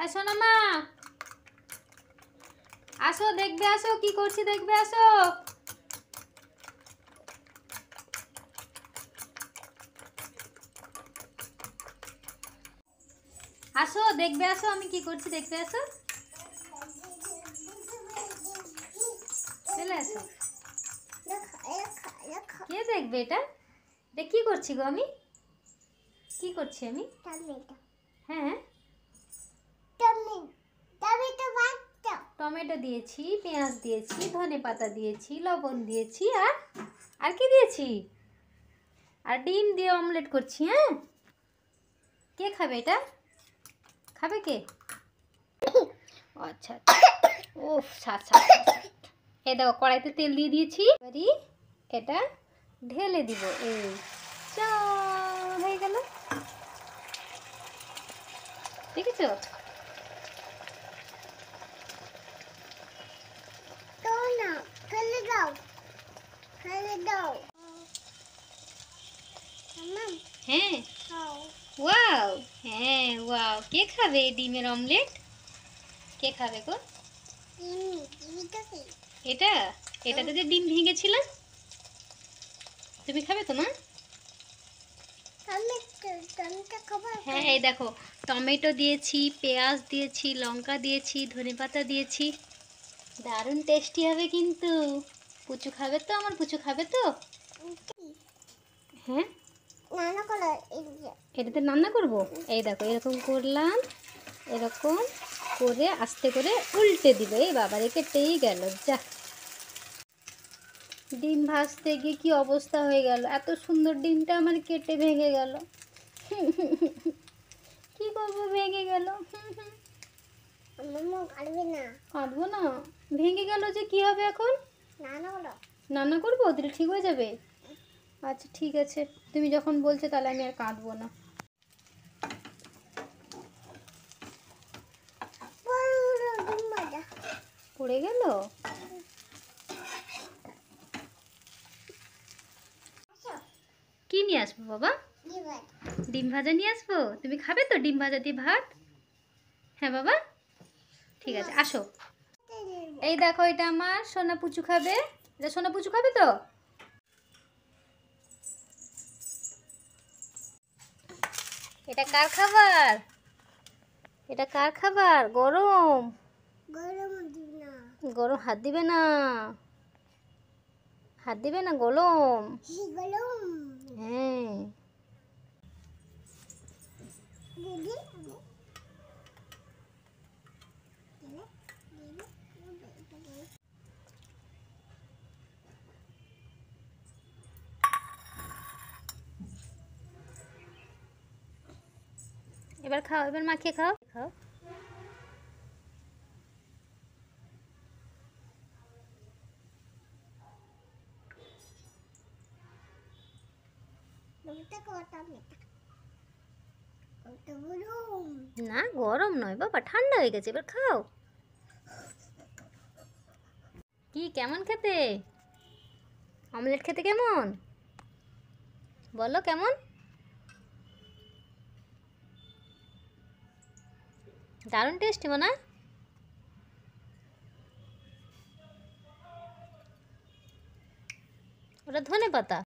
আসো না মা, আসো দেখবে, আসো কি করছি দেখবে, আসো। আসো দেখবে, আসো আমি কি করছি দেখতে, আসো চলে আসো। কে দেখবে এটা? এটা কি করছি গো আমি? কি করছি আমি? হ্যাঁ টমেটো দিয়েছি, পেঁয়াজ দিয়েছি, ধনেপাতা দিয়েছি, লবণ দিয়েছি, আর কি দিয়েছি? আর ডিম দিয়ে অমলেট করছি। হ্যাঁ, কে খাবে এটা? খাবে কে? আচ্ছা ও ছাড় ছাড় ছাড়। এই দেখো কড়াইতে তেল দিয়ে দিয়েছি, এবারে এটা ঢেলে দিব। এই চা হয়ে গেল, দেখেছো? হ্যাঁ ওয়াও, হ্যাঁ ওয়াও। কে খাবে ডিমের অমলেট? কে খাবে গো এটা? এটাতে যে ডিম ভেঙেছিলাম, তুমি খাবে তো মা? হ্যাঁ এই দেখো টমেটো দিয়েছি, পেঁয়াজ দিয়েছি, লঙ্কা দিয়েছি, ধনেপাতা দিয়েছি, দারুণ টেস্টি হবে কিন্তু। পুচু খাবে তো? আমার পুচু খাবে তো? হ্যাঁ এটাতে রান্না করব। এই দেখো এরকম করলাম, এরকম করে আস্তে করে উল্টে দিবে। এই বাবা রে, কেটেই গেল যা। ডিম ভাজতে গিয়ে কি অবস্থা হয়ে গেল, এত সুন্দর ডিমটা আমার কেটে ভেঙে গেল। কি করবো, ভেঙে গেল। কাটবো না, ভেঙে গেল যে, কি হবে এখন? রান্না করবো, তাহলে ঠিক হয়ে যাবে। আচ্ছা ঠিক আছে, তুমি যখন বলছো তাহলে আমি আর কাটবো না। পড়ে গেল। কি নিয়ে আসবো বাবা? ডিম ভাজা নিয়ে আসবো। তুমি খাবে তো ডিম ভাজা দিয়ে ভাত? হ্যাঁ বাবা, ঠিক আছে আসো। এই দেখো এটা আমার সোনা পুচু খাবে। এটা সোনা পুচু খাবে তো? এটা কার খাবার? এটা কার খাবার? গরম গরম, হাত দিবে না, হাত দিবে না, গরম। হ্যাঁ এবার খাও, এবার মাখিয়ে খাও, খাও। না গরম নয় বাবা, ঠান্ডা হয়ে গেছে, এবার খাও। কি কেমন খেতে? অমলেট খেতে কেমন বলো? কেমন? দারুণ টেস্টি না? ওটা ধনেপাতা।